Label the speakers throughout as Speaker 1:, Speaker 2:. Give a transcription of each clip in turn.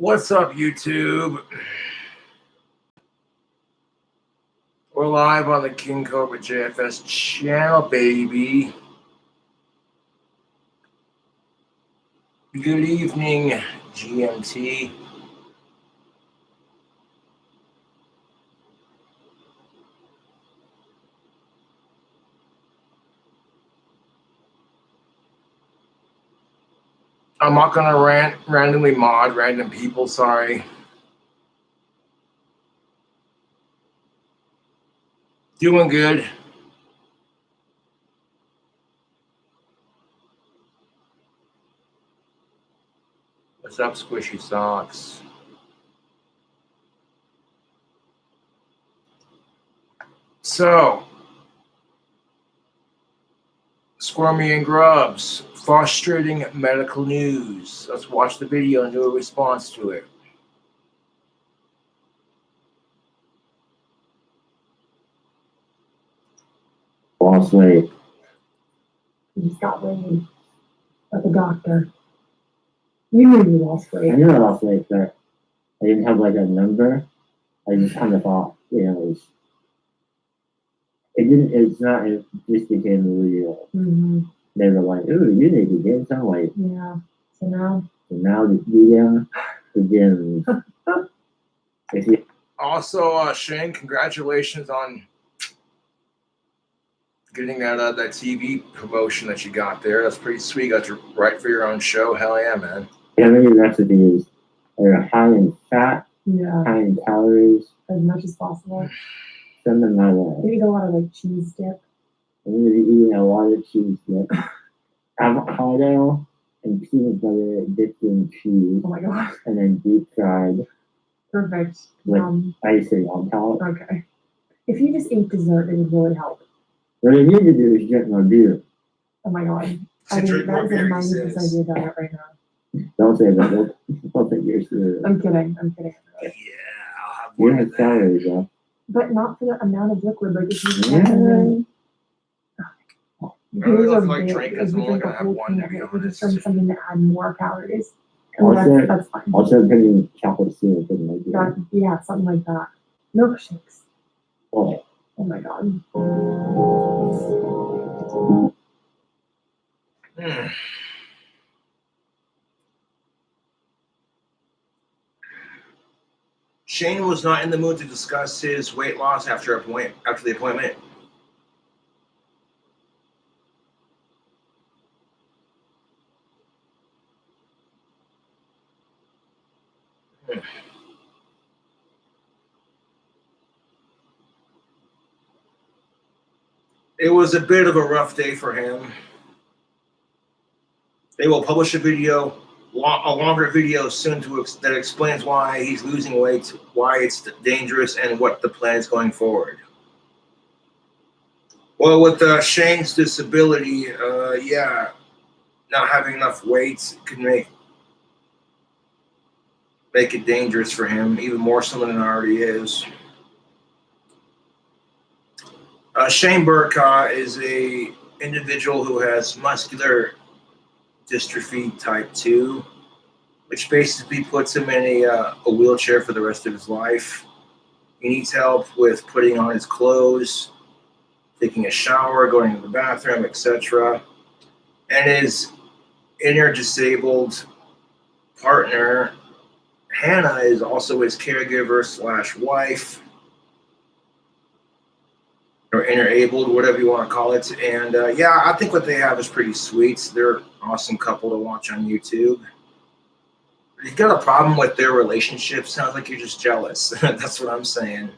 Speaker 1: What's up, YouTube? We're live on the King Cobra JFS channel, baby. Good evening, GMT. I'm not gonna randomly mod random people, sorry. Doing good. What's up, Squishy Socks? So, Squirmy and Grubs, frustrating medical news. Let's watch the video and do a response to it.
Speaker 2: Lost weight.
Speaker 3: You just got weighed at the doctor. You knew you lost weight.
Speaker 2: I knew I lost weight, but I didn't have like a number. I just kind of thought, it's not, it just became real.
Speaker 3: Mm-hmm.
Speaker 2: They were like, ooh, you need to gain some weight.
Speaker 3: Yeah. So now
Speaker 2: the video begins.
Speaker 1: Also, Shane, congratulations on getting that TV promotion that you got there. That's pretty sweet. Got to write for your own show. Hell yeah, man.
Speaker 2: Many recipes are high in fat,
Speaker 3: yeah,
Speaker 2: high in calories.
Speaker 3: as much as possible.
Speaker 2: Send them my way.
Speaker 3: You eat a lot of like cheese dip.
Speaker 2: I'm going to be eating a lot of cheese dip. Avocado and peanut butter dipped in cheese.
Speaker 3: Oh my god.
Speaker 2: And then deep fried.
Speaker 3: Perfect.
Speaker 2: With icing on top.
Speaker 3: Okay. If you just ate dessert, it would really help.
Speaker 2: What I need to do is drink more beer.
Speaker 3: Oh my god. I think that is a 90% idea diet right now.
Speaker 2: Don't say that. Don't think you're serious.
Speaker 3: I'm kidding.
Speaker 1: Yeah, I'll have more of that.
Speaker 2: Calories, though.
Speaker 3: But not for the amount of liquid. Like if you
Speaker 1: like drink because I'm only gonna have one, to be honest.
Speaker 3: Just something to add more calories. That's fine.
Speaker 2: Also putting chocolate syrup in my beer.
Speaker 3: Yeah, something like that. Milkshakes.
Speaker 2: Oh
Speaker 3: my god.
Speaker 1: Shane was not in the mood to discuss his weight loss after the appointment. It was a bit of a rough day for him. They will publish a longer video soon that explains why he's losing weight, why it's dangerous, and what the plan is going forward. Well, with Shane's disability, not having enough weight could make it dangerous for him, even more so than it already is. Shane Burka is a individual who has muscular dystrophy type 2, which basically puts him in a wheelchair for the rest of his life. He needs help with putting on his clothes, taking a shower, going to the bathroom, etc. And his inner disabled partner, Hannah, is also his caregiver / wife, or inner-abled, whatever you want to call it. And I think what they have is pretty sweet. They're an awesome couple to watch on YouTube. If you've got a problem with their relationship, sounds like you're just jealous. That's what I'm saying.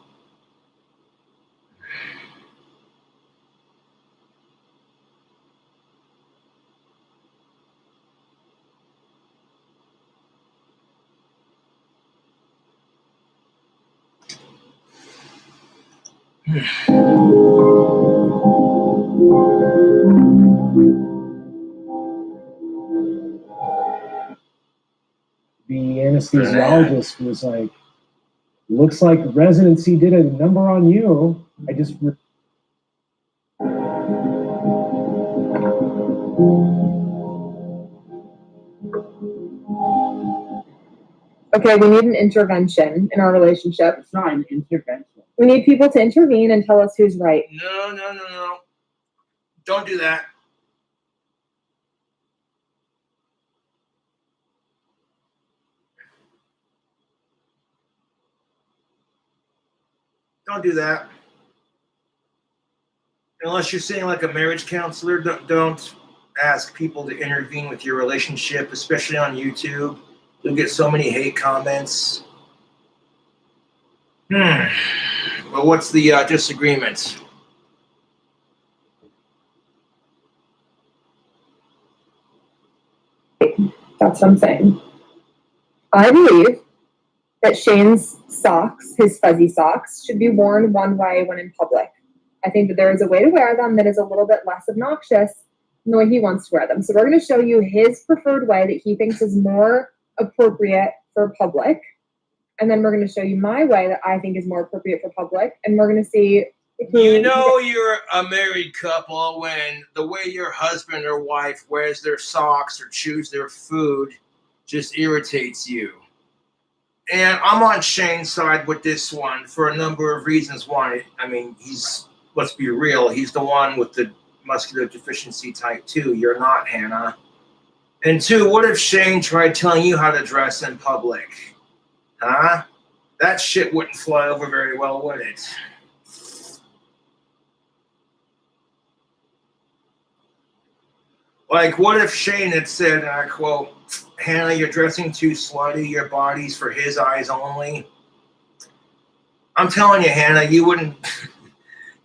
Speaker 4: The anesthesiologist was like, looks like residency did a number on you. I just...
Speaker 5: Okay, we need an intervention in our relationship.
Speaker 2: It's not an intervention.
Speaker 5: We need people to intervene and tell us who's right.
Speaker 1: No. Don't do that. Don't do that. Unless you're saying like a marriage counselor, don't ask people to intervene with your relationship, especially on YouTube. You'll get so many hate comments. Well, what's the disagreement?
Speaker 5: That's what I'm saying. I believe that Shane's socks, his fuzzy socks, should be worn one way when in public. I think that there is a way to wear them that is a little bit less obnoxious than the way he wants to wear them. So we're going to show you his preferred way that he thinks is more appropriate for public. And then we're going to show you my way that I think is more appropriate for public. And we're going to see if
Speaker 1: You know you're a married couple when the way your husband or wife wears their socks or chews their food just irritates you. And I'm on Shane's side with this one for a number of reasons. One, I mean, let's be real, he's the one with the muscular deficiency type 2. You're not, Hannah. And two, what if Shane tried telling you how to dress in public? Huh? That shit wouldn't fly over very well, would it? Like, what if Shane had said, and I quote, Hannah, you're dressing too slutty, your body's for his eyes only. I'm telling you, Hannah, you wouldn't,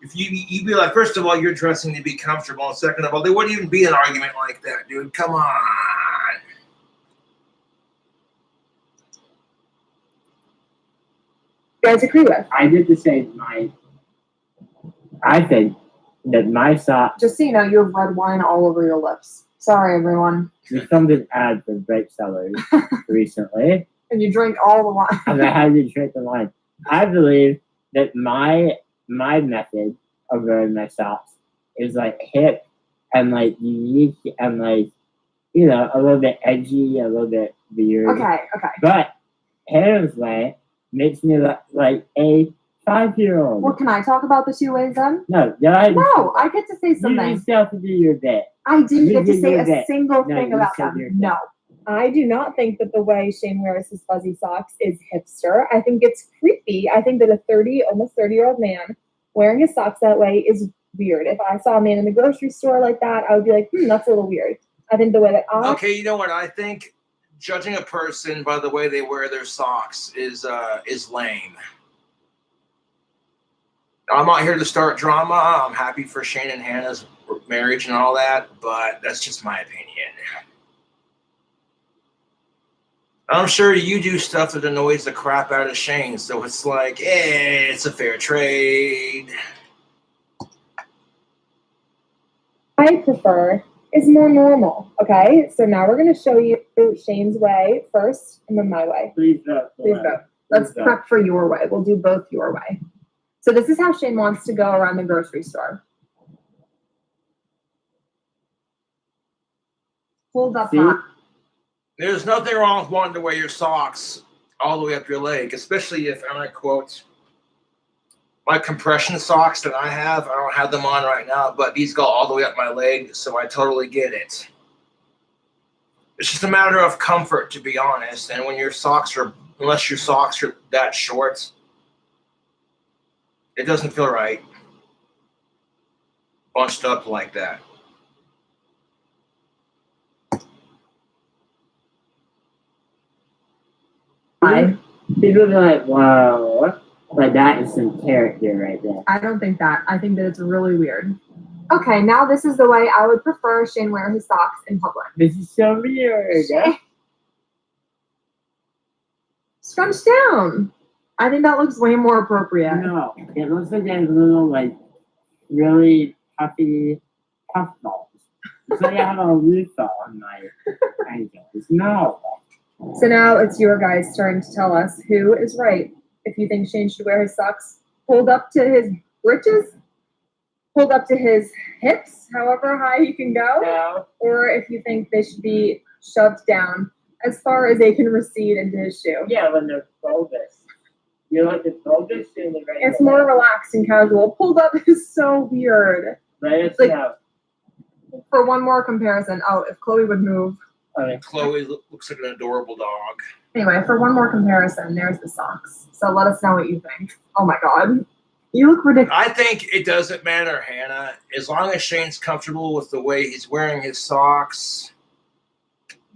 Speaker 1: if you'd be like, first of all, you're dressing to be comfortable, and second of all, there wouldn't even be an argument like that, dude. Come on.
Speaker 5: you guys agree with.
Speaker 2: I did the same. I think that my socks.
Speaker 5: Just so you know, you have red wine all over your lips. Sorry, everyone.
Speaker 2: We filmed an ad for Grape Cellars recently,
Speaker 5: And you drink all the wine.
Speaker 2: and I had to drink the wine. I believe that my method of wearing my socks is like hip and like unique and like, you know, a little bit edgy, a little bit weird.
Speaker 5: Okay.
Speaker 2: But Hannah's way makes me look like a 5-year-old.
Speaker 5: Well, can I talk about the 2 ways then?
Speaker 2: No,
Speaker 5: I get to say
Speaker 2: You
Speaker 5: something.
Speaker 2: still have to do your bit.
Speaker 5: I didn't get to
Speaker 2: You
Speaker 5: say
Speaker 2: did
Speaker 5: a
Speaker 2: that.
Speaker 5: single
Speaker 2: No,
Speaker 5: thing
Speaker 2: you
Speaker 5: about
Speaker 2: said
Speaker 5: them.
Speaker 2: your
Speaker 5: No. I do not think that the way Shane wears his fuzzy socks is hipster. I think it's creepy. I think that a almost 30-year-old man wearing his socks that way is weird. If I saw a man in the grocery store like that, I would be like, that's a little weird. I think the way that
Speaker 1: Okay, you know what? I think judging a person by the way they wear their socks is lame. I'm not here to start drama. I'm happy for Shane and Hannah's marriage and all that, but that's just my opinion. I'm sure you do stuff that annoys the crap out of Shane, so it's like, it's a fair trade.
Speaker 5: I prefer is more normal. Okay, so now we're going to show you Shane's way first and then my way.
Speaker 2: Please vote.
Speaker 5: Please vote. Let's prep for your way. We'll do both your way. So this is how Shane wants to go around the grocery store. Hold up hot.
Speaker 1: There's nothing wrong with wanting to wear your socks all the way up your leg, especially if, and I quote, my compression socks that I don't have them on right now, but these go all the way up my leg, so I totally get it. It's just a matter of comfort, to be honest, and when unless your socks are that short, it doesn't feel right. Bunched up like that.
Speaker 2: People be like, wow, like that is some character right there.
Speaker 5: I don't think that. I think that it's really weird. Okay, now this is the way I would prefer Shane wear his socks in public.
Speaker 2: This is so weird.
Speaker 5: Scrunch down. I think that looks way more appropriate.
Speaker 2: No, it looks like a little like really puffy puff balls. It's like I have a roof on my ankles. No.
Speaker 5: So now it's your guys' turn to tell us who is right. If you think Shane should wear his socks pulled up to his britches, pulled up to his hips, however high he can go,
Speaker 2: No.
Speaker 5: or if you think they should be shoved down as far as they can recede into his shoe.
Speaker 2: Yeah, when they're bulbous. You like the bulbous or the regular?
Speaker 5: It's more relaxed and casual. Pulled up is so weird.
Speaker 2: Right, it's
Speaker 5: like-
Speaker 2: like,
Speaker 5: For one more comparison, oh, if Chloe would move.
Speaker 1: Chloe looks like an adorable dog.
Speaker 5: Anyway, for one more comparison, there's the socks. So let us know what you think. Oh my god. You look ridiculous.
Speaker 1: I think it doesn't matter, Hannah. As long as Shane's comfortable with the way he's wearing his socks,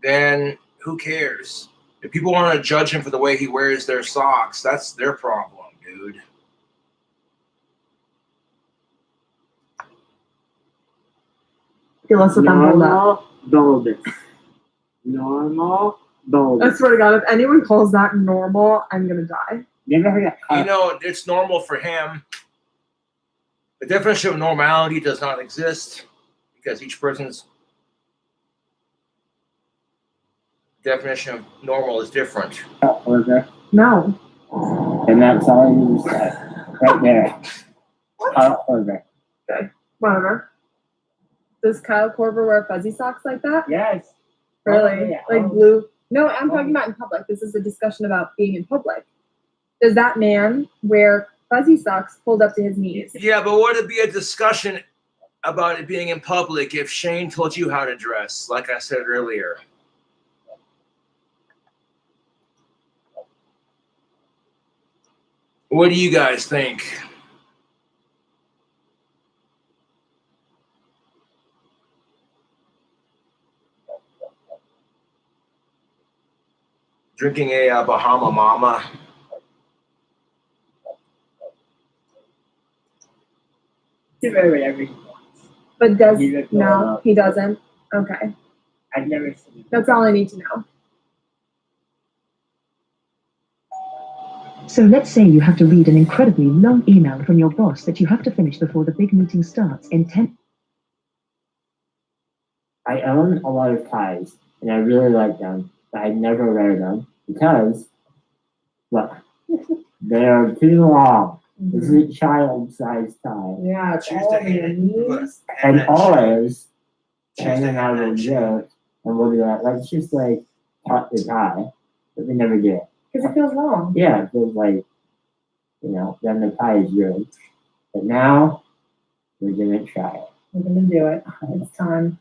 Speaker 1: then who cares? If people want to judge him for the way he wears their socks, that's their problem, dude.
Speaker 5: Okay, let's let them hold up.
Speaker 2: bulbous. Normal bulbous.
Speaker 5: I swear to god, if anyone calls that normal, I'm gonna die.
Speaker 2: You ever heard of
Speaker 1: You know, it's normal for him. The definition of normality does not exist because each person's definition of normal is different.
Speaker 2: cut order?
Speaker 5: No.
Speaker 2: And that's all you said. Right there. Cut order.
Speaker 5: Whatever. Does Kyle Korver wear fuzzy socks like that?
Speaker 2: Yes.
Speaker 5: Really?
Speaker 2: Oh, yeah.
Speaker 5: Like blue? No, I'm talking about in public. This is a discussion about being in public. Does that man wear fuzzy socks pulled up to his knees?
Speaker 1: Yeah, but would it be a discussion about it being in public if Shane told you how to dress, like I said earlier? What do you guys think? Drinking a Bahama Mama.
Speaker 2: You wear whatever you want.
Speaker 5: But does
Speaker 2: You look
Speaker 5: no,
Speaker 2: well.
Speaker 5: he doesn't. Okay.
Speaker 2: I've never seen
Speaker 5: That's all I need to know.
Speaker 6: So let's say you have to read an incredibly long email from your boss that you have to finish before the big meeting starts in 10.
Speaker 2: I own a lot of ties, and I really like them, but I never wear them because, look, they're too long. This is a child-sized tie.
Speaker 3: Yeah, it's
Speaker 1: Choose
Speaker 3: all
Speaker 1: to
Speaker 3: over your
Speaker 1: hang it.
Speaker 3: knees.
Speaker 2: And always,
Speaker 1: Choose
Speaker 2: Shane
Speaker 1: to
Speaker 2: and I
Speaker 1: hang
Speaker 2: will
Speaker 1: it.
Speaker 2: joke, and we'll be like, let's just, like, cut the tie. But we never do it.
Speaker 3: Because it feels long.
Speaker 2: Yeah, it feels like, you know, then the tie is ruined. But now, we're gonna try it.
Speaker 3: We're gonna do it. It's time.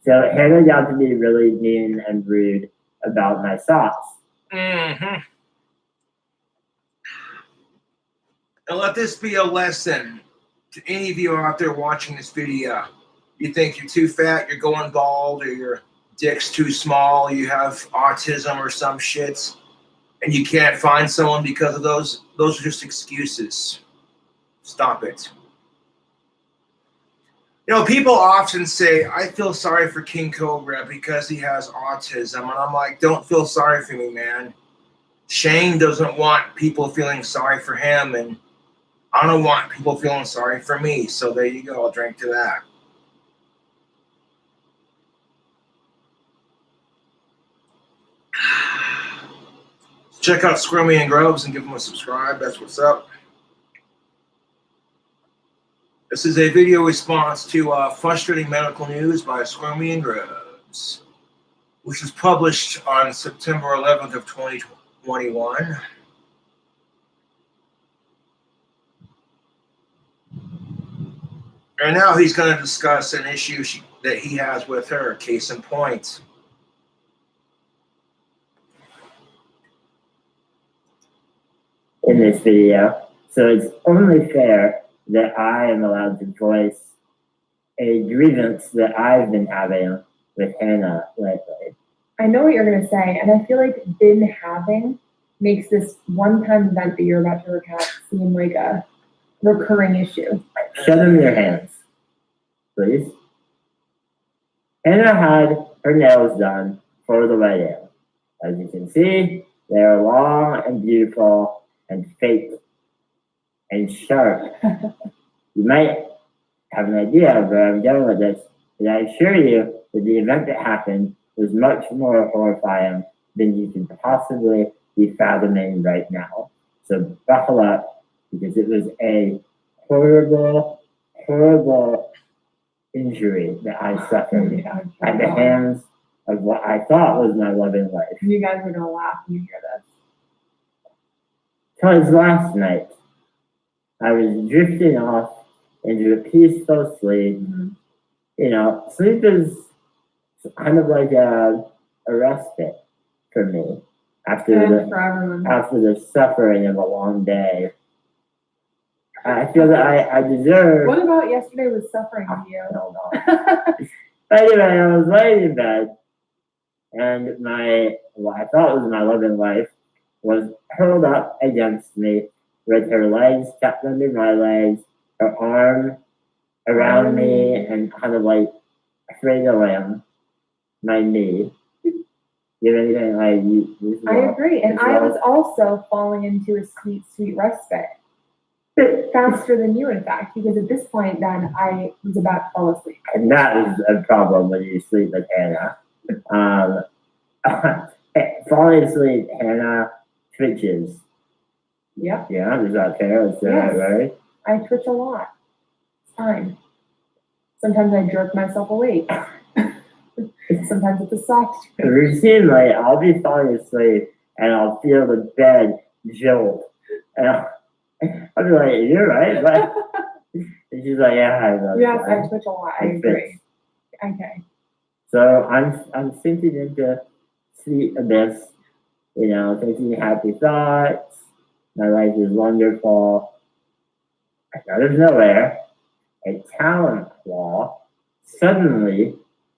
Speaker 2: So Hannah got to be really mean and rude about my socks.
Speaker 1: Mm-hmm. And let this be a lesson to any of you out there watching this video. You think you're too fat, you're going bald, or your dick's too small, you have autism or some shit, and you can't find someone because of those are just excuses. Stop it. You know, people often say, I feel sorry for King Cobra because he has autism. And I'm like, don't feel sorry for me, man. Shane doesn't want people feeling sorry for him, and I don't want people feeling sorry for me. So there you go. I'll drink to that. Check out Scrummy and Groves and give them a subscribe. That's what's up. This is a video response to Frustrating Medical News by Scrummy and Groves, which was published on September 11th of 2021. And now he's going to discuss an issue that he has with her, case in point.
Speaker 2: In this video. So it's only fair that I am allowed to voice a grievance that I've been having with Hannah lately.
Speaker 5: I know what you're gonna say, and I feel like been having makes this one-time event that you're about to recount seem like a recurring issue.
Speaker 2: Show them your hands, please. Hannah had her nails done for the wedding. As you can see, they are long and beautiful and fake and sharp. You might have an idea of where I'm going with this, but I assure you that the event that happened was much more horrifying than you could possibly be fathoming right now. So buckle up, because it was a horrible, horrible injury that I suffered at the hands of what I thought was my loving wife.
Speaker 5: You guys are gonna laugh when you hear this.
Speaker 2: Because last night, I was drifting off into a peaceful sleep. You know, sleep is kind of like a respite for me after
Speaker 5: And for everyone.
Speaker 2: the suffering of a long day. I feel that I deserve.
Speaker 5: What about yesterday was suffering to you?
Speaker 2: No. Anyway, I was laying in bed, and what I thought was my loving wife was curled up against me with her legs tucked under my legs, her arm around me, and kind of like afraid to lamb my knee. You know anything like you?
Speaker 5: I agree, and I was also falling into a sweet, sweet respite. Faster than you, in fact, because at this point, then I was about to fall asleep.
Speaker 2: And that is a problem when you sleep with Hannah. Falling asleep, Hannah twitches.
Speaker 5: Yep.
Speaker 2: Yeah, is that fair? Is that
Speaker 5: Yes.
Speaker 2: right?
Speaker 5: I twitch a lot. It's fine. Sometimes I jerk myself awake. Sometimes it's a soft twitch.
Speaker 2: Routinely, I'll be falling asleep and I'll feel the bed jolt. And I'll be like, you're right. But and she's like, yeah, I know.
Speaker 5: Yes, I twitch a lot. I
Speaker 2: It
Speaker 5: agree.
Speaker 2: fits.
Speaker 5: Okay.
Speaker 2: So I'm sinking into sleep abyss, you know, thinking happy thoughts. My life is wonderful. Out of nowhere, a talon claw suddenly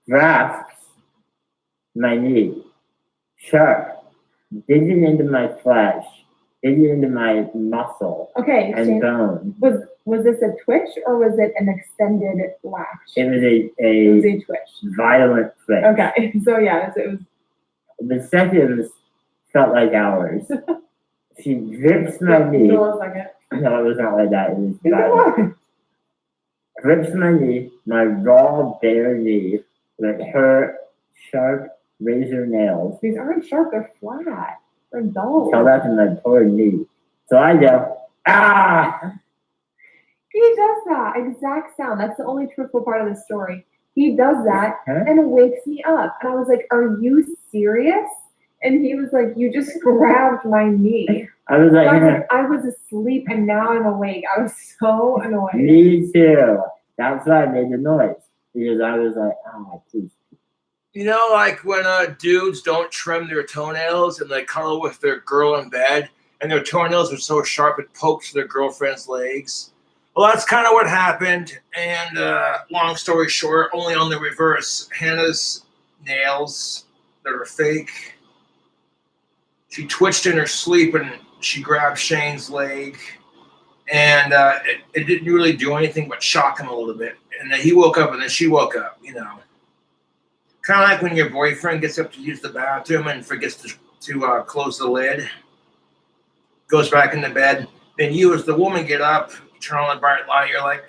Speaker 2: grasps my knee, sharp, digging into my flesh, digging into my muscle
Speaker 5: Okay,
Speaker 2: and
Speaker 5: Shane,
Speaker 2: bone.
Speaker 5: was this a twitch or was it an extended latch?
Speaker 2: It was
Speaker 5: It was
Speaker 2: a
Speaker 5: a twitch.
Speaker 2: violent twitch.
Speaker 5: Okay, so yeah, it was.
Speaker 2: The seconds felt like hours. She grips my knee.
Speaker 5: Hold on a second.
Speaker 2: No, it was not like that. It was
Speaker 5: Is it
Speaker 2: violent.
Speaker 5: what?
Speaker 2: Grips my knee, my raw, bare knee, with her sharp razor nails.
Speaker 5: These aren't sharp, they're flat. They're dull.
Speaker 2: Tell that to my poor knee. So I go, ah!
Speaker 5: He does that exact sound. That's the only truthful part of the story. He does that
Speaker 2: Huh?
Speaker 5: and wakes me up. And I was like, are you serious? And he was like, you just grabbed my knee.
Speaker 2: I was
Speaker 5: And
Speaker 2: like,
Speaker 5: I was like, I was asleep and now I'm awake. I was so annoyed.
Speaker 2: me too. That's why I made the noise. Because I was like, ah, please.
Speaker 1: You know, like when dudes don't trim their toenails and they cuddle with their girl in bed, and their toenails are so sharp it pokes their girlfriend's legs. Well, that's kind of what happened. And long story short, only on the reverse. Hannah's nails that are fake. She twitched in her sleep and she grabbed Shane's leg. And it didn't really do anything but shock him a little bit. And then he woke up and then she woke up, you know. Kind of like when your boyfriend gets up to use the bathroom and forgets to close the lid, goes back into bed. Then you, as the woman, get up, you turn on the bright light. You're like,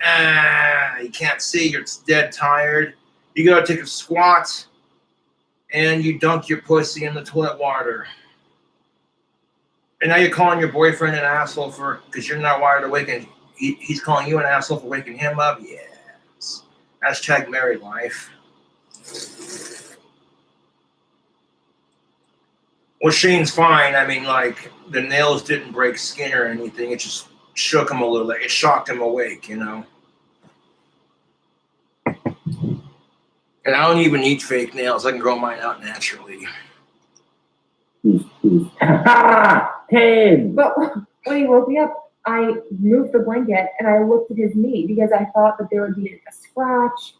Speaker 1: you can't see. You're dead tired. You go take a squat, and you dunk your pussy in the toilet water. And now you're calling your boyfriend an asshole because you're not wired awake, and he's calling you an asshole for waking him up. Yes. Hashtag married life. Well, Shane's fine. I mean, like, the nails didn't break skin or anything. It just shook him a little. It shocked him awake, you know. And I don't even need fake nails. I can grow mine out naturally.
Speaker 2: Pain!
Speaker 5: But when he woke me up, I moved the blanket and I looked at his knee because I thought that there would be a scratch,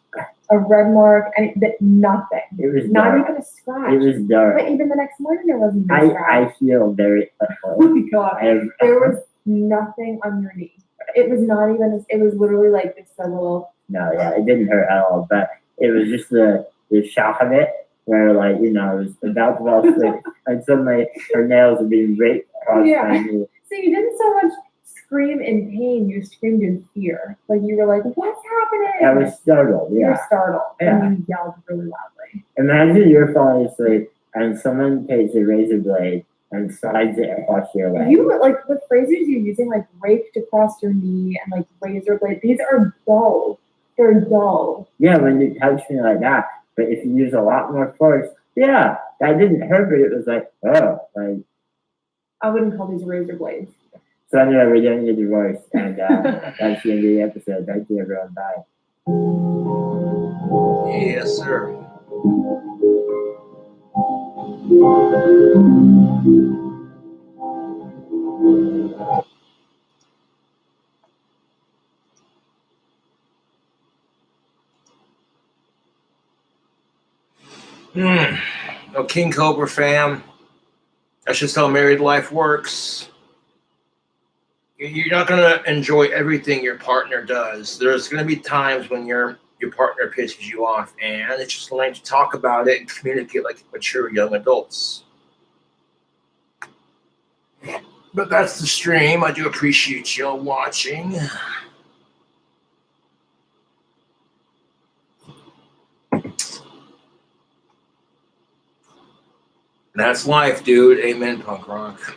Speaker 5: a red mark, and nothing.
Speaker 2: It was
Speaker 5: Not
Speaker 2: dark.
Speaker 5: even a scratch.
Speaker 2: It was dark.
Speaker 5: But even the next morning, there wasn't even a scratch.
Speaker 2: I feel very
Speaker 5: Oh my god. There was nothing on your knee. It was not even, it was literally like just a little.
Speaker 2: No, yeah, it didn't hurt at all, but it was just the shock of it, where, like, you know, I was about to fall asleep, and suddenly her nails were being raked across my knee.
Speaker 5: So you didn't so much scream in pain, you screamed in fear. Like you were like, what's happening?
Speaker 2: I was startled,
Speaker 5: You
Speaker 2: yeah.
Speaker 5: were startled,
Speaker 2: Yeah.
Speaker 5: and you yelled really loudly.
Speaker 2: Imagine you're falling asleep, and someone takes a razor blade and slides it across your leg.
Speaker 5: You like the phrases you're using, like raked across your knee and like razor blade. These are dull. They're dull.
Speaker 2: Yeah, when you touch me like that. But if you use a lot more force, yeah, that didn't hurt, but it was like, oh, like.
Speaker 5: I wouldn't call these razor blades.
Speaker 2: So anyway, we're getting a divorce, and that's the end of the episode. Thank you, everyone. Bye.
Speaker 1: Yes, sir. No King Cobra fam. That's just how married life works. You're not going to enjoy everything your partner does. There's going to be times when your partner pisses you off, and it's just learning to talk about it and communicate like mature young adults. But that's the stream. I do appreciate you all watching. That's life, dude. Amen, punk rock.